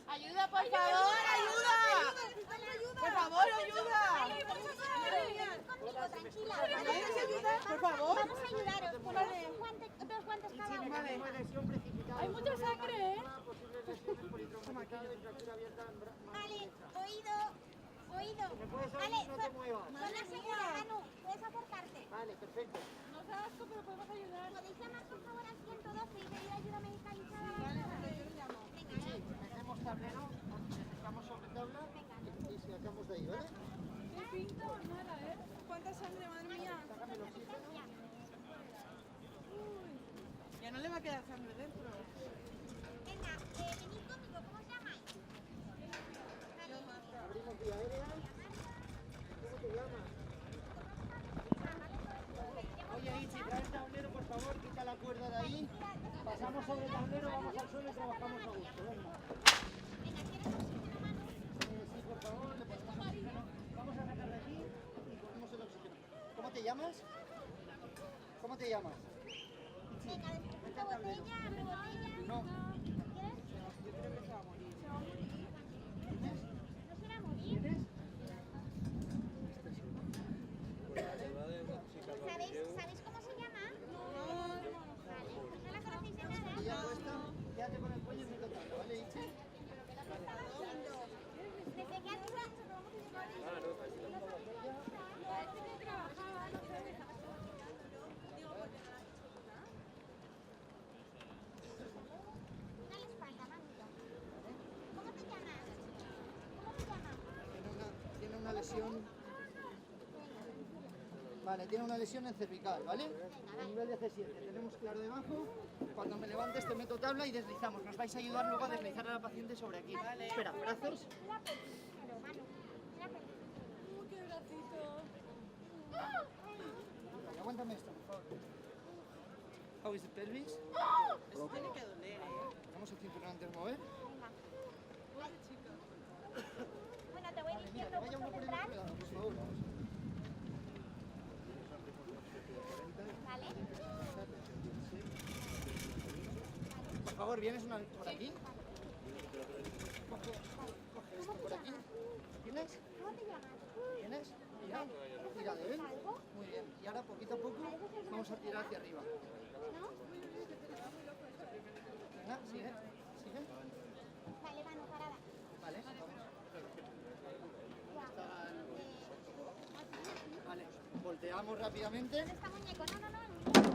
¡Ayuda, por favor! ¡Ayuda! ¡Por favor, ayuda! Tranquila. ¿Quieres ayudar? Por favor. Vamos a ayudaros. Ponemos dos guantes cada uno. Hay mucha sangre, ¿eh? Vale, oído. Vale, zona segura, Manu. Puedes acercarte. Vale, perfecto. No da asco, pero podemos ayudar. ¿Podéis llamar por favor al 112 y pedir ayuda medicalizada? Vale, yo lo llamo. Venga, Metemos tablero, estamos sobre tabla y sacamos de ahí, ¿vale? ¿Qué pinta? Nada, ¿eh? ¿Cuánta sangre, madre mía? Ya no le va a quedar sangre dentro. venga, venid conmigo. ¿Cómo os llamáis? Abrimos vía aérea. ¿Cómo te llamas? Oye, Ichi, trae el tablero, por favor, quita la cuerda de ahí. Pasamos sobre el tablero, vamos al suelo y trabajamos a gusto. Venga. Sí, por favor, le ponemos oxígeno. Vamos a sacar de aquí y ponemos el oxígeno. ¿Cómo te llamas? ¿Cómo te llamas? Venga, después botella. No. ¿Quieres? Yo creo que se va a morir. ¿No será morir? ¿Sabéis cómo se llama? Vale, pues no la conocéis de nada. Y ya puesta, quédate con el cuello y meto tabla, ¿vale, Ichi? Desde que has dicho una la espalda, manito. ¿Cómo te llamas? Tiene una lesión. Vale, tiene una lesión en cervical, ¿vale? En nivel de C7. Tenemos claro debajo. Cuando me levantes te meto tabla y deslizamos. Nos vais a ayudar luego a deslizar a la paciente sobre aquí. Vale. Espera, brazos. Mira película, Manu. Mira película. ¡Qué bracito! Vale, aguántame esto, por favor. How is the pelvis? Eso tiene que doler, ¿eh? Ponemos el cinturón antes de mover. Pobre chica. Bueno, te voy Mira, diciendo que vaya mucho uno por el central. otro lado, por favor. Vale. Por favor, ¿vienes por aquí? Coge esto por aquí. ¿Tienes? ¿Cómo te llamas? ¿Tienes? Mira, tira de él. Muy bien. Y ahora, poquito a poco, vamos a tirar hacia arriba. ¿No? Venga, sigue. Sigue. Vale, Manu, parada. Vale, vamos. Vale, volteamos rápidamente. ¿Dónde está muñeco?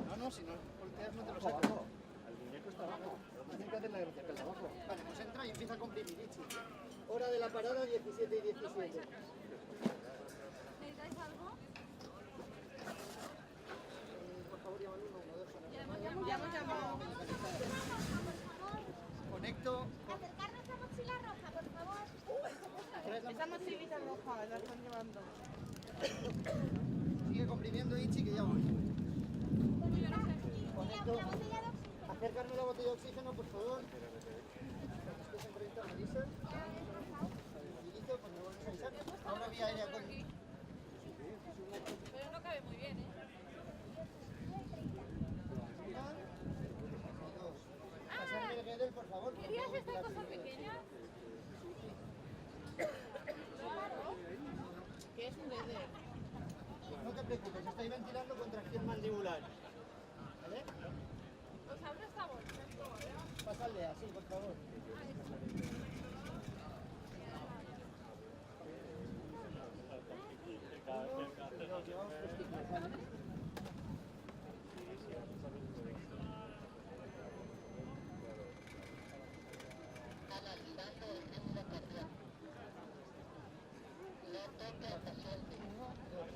No. No, si no volteas no te lo sacas. El muñeco está abajo. Tienes que hacer la gracia de abajo. Vale, pues entra y empieza a comprimir, Ichi. Hora de la parada, 17 y 17. ¿Necesitáis algo? Por favor, llama al 112. Ya hemos llamado. Conecto. Acercarnos a mochila roja, por favor. Esa mochilita roja la están llevando. Sigue comprimiendo, Ichi, que ya voy. Mira, Conecto. una botella de oxígeno. Acercarme la botella de oxígeno, por favor. Esto es en 30, Marisa. Tranquilito, pues me vuelves a avisar. Ahora vía aérea con... Pero no cabe muy bien, ¿eh? Una, dos. Pasarme el Gedel, por favor. ¿Querías esta cosa pequeña? ¿Qué es un bebé? No te preocupes, estoy ventilando contracción mandibular. ¿Vale? ¿Os abre esta bolsa? Pásale así, por favor. Nos llevamos puestitos, ¿vale?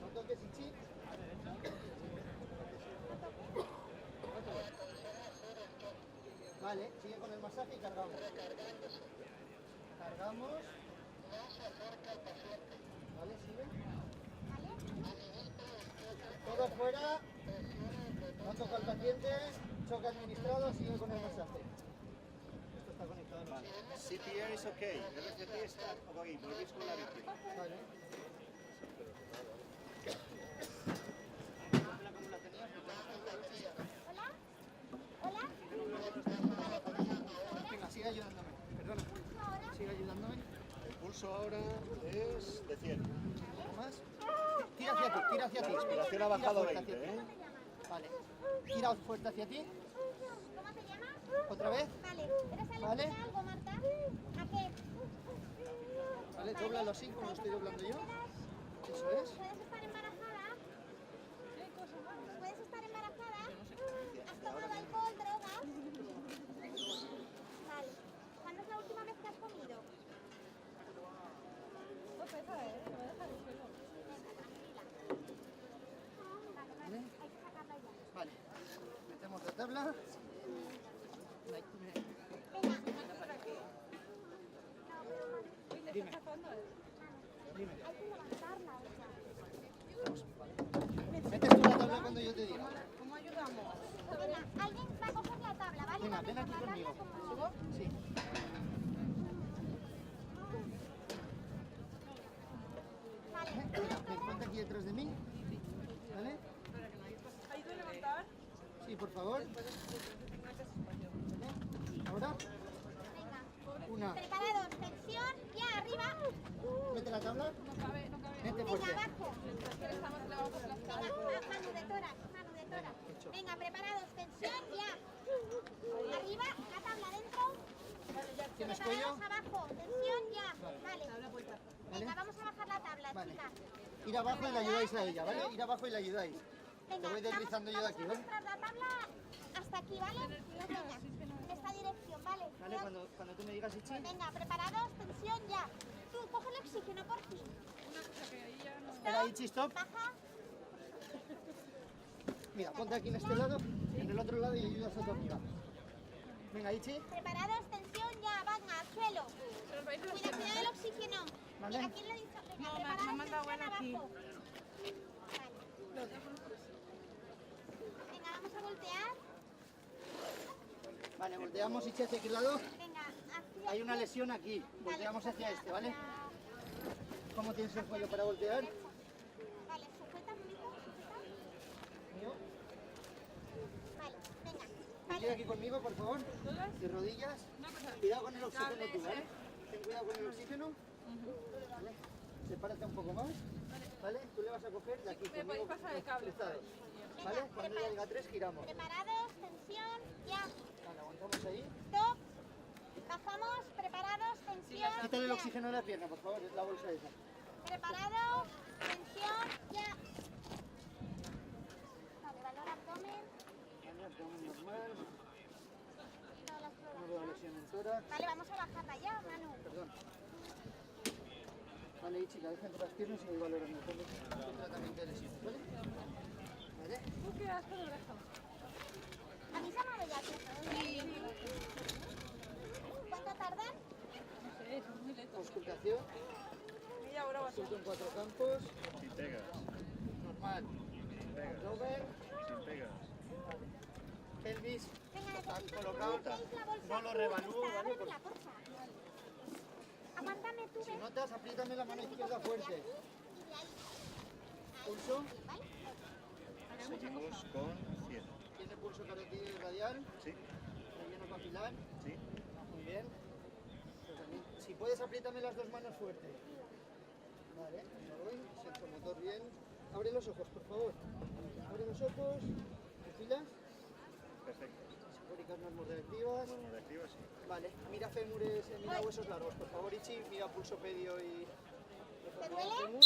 No toques, Ichi. Vale, sigue con el masaje y cargamos. Cargamos. Vale, sigue. Todo fuera. No toca al paciente. Choque administrado, sigue con el masaje. Esto está conectado. Vale. CPR is okay. RCP está ok. Volvís con la víctima. Vale. Hola. Hola. Vale, pulso ahora es de 100. Más. Tira hacia ti, tira hacia ti. Respiración ha Tira bajado fuerte 20, hacia ti. ¿eh? Vale. Tira fuerte hacia ti. ¿Cómo te llamas? Otra vez. Vale. ¿Eres alérgica Vale. a algo, Marta? ¿A qué? Vale, dóblalo así como lo estoy doblando yo. Eso es. ¿Puedes estar embarazada? ¿Puedes estar embarazada? ¿Has tomado alcohol, drogas? Vale. ¿Cuándo es la última vez que has comido? No pesa, ¿eh? Me voy a dejar el suelo. Venga, tranquila. Vale, hay que sacarla ya. Vale. Metemos la tabla. Uy, le está pasando, ¿eh? Dime. Hay que levantarla esa. Metes tú la tabla cuando yo te diga. ¿Cómo ayudamos? Venga, alguien va a coger la tabla, ¿vale? Venga, Va a ven meter aquí la tabla conmigo. como... Sí. Vale, Venga, ven, ponte aquí detrás de mí. ¿Vale? ¿Ayudo a levantar? Sí, por favor. Ahora, venga. una. Preparados, tensión, ya, arriba. Mete la tabla. No cabe, no cabe. Mete Venga, fuerte. abajo. Es que le estamos clavando por las Venga, mano de tórax, mano de tórax. hecho. Venga, preparados, tensión, ya. Arriba, la tabla dentro. ¿Tienes cuello? Preparados, abajo, tensión, ya. Vale. ¿Vale? Venga, vamos a bajar la tabla, Vale. chicas. Ir abajo y le ayudáis a ella, ¿vale? Ir abajo y le ayudáis. Venga, Te voy deslizando yo de aquí, vamos a ¿vale? arrastrar la tabla hasta aquí, ¿vale? Venga, en esta dirección, ¿vale? ¿Vale? Cuando tú me digas Ichi. Venga, preparados, tensión, ya. Tú, coge el oxígeno por fin. Una cosa que ahí ya no... Espera, Ichi, stop. Baja. Mira, ponte aquí en este lado, en el otro lado y ayudas a tu amiga. Venga, Ichi. Preparados, tensión, ya. Venga, al suelo. Pero vais a Cuida, cuida del oxígeno. Vale. Venga, ¿quién le ha dicho? Venga, No, preparados, me ha mandado tensión, aquí. abajo. Vale. Venga, vamos a voltear. Vale, volteamos Ichi hacia qué lado. Venga, hacia Hay una aquí. lesión aquí. Vale, Volteamos hacia este, ¿vale? hacia ¿Cómo tienes el cuello para voltear? derecha. Vale, sujeta, Mónica, sujeta. Mío. Vale, venga. Queda Vale, aquí conmigo, por favor. De rodillas. Una cosa. Cuidado con el oxígeno Cables, tú, ¿vale? Ten cuidado con el oxígeno. ¿Vale? Sepárate un poco más. ¿Vale? Tú le vas a coger de aquí Me conmigo. podéis pasar el cable. cruzados. ¿Vale? Cuando ya diga 3 giramos. preparados, tensión, ya. Vale, aguantamos ahí. Stop. Bajamos, preparados, tensión. Quítale el ya. oxígeno de la pierna, por favor, es la bolsa esa. Preparados, tensión, ya. Vale, valor abdomen. Vale, abdomen normal. Todas las No pruebas. veo lesión en tórax. Vale, vamos a bajarla ya, Manu. Perdón. Vale, Ichi, cabeza entre las piernas y voy valorando el tratamiento de lesiones, ¿vale? ¿Vale? ¿Qué asco de oreja? ¿A mí se me ha dado ya tiempo? ¿Cuánto tardan? No sé, eso es muy lento. Auscultación, Media hora o así. ausculto en 4 campos, Sin pegas, normal. sin pegas, Abdomen, sin pegas. pelvis, Venga, necesito que colocado. me deis la bolsa. No lo revalúo, Esta, ¿vale? ábreme la bolsa. Aguántame tú, Si ven. notas, apriétame la mano izquierda fuerte. Y de ahí. Pulso, ¿Vale? Seguimos con 100. tiene pulso carotídeo y radial, Sí, relleno capilar, sí. muy bien. Pues también, si puedes, apriétame las dos manos fuerte. Vale, ahí voy, siento motor bien. Abre los ojos, por favor. Abre los ojos, pupilas, Perfecto. psicóricas normoreactivas. Bueno, reactiva, sí. Vale, mira fémures, mira huesos largos, por favor, Ichi, mira pulso pedio y... ¿Te duele? Fémur.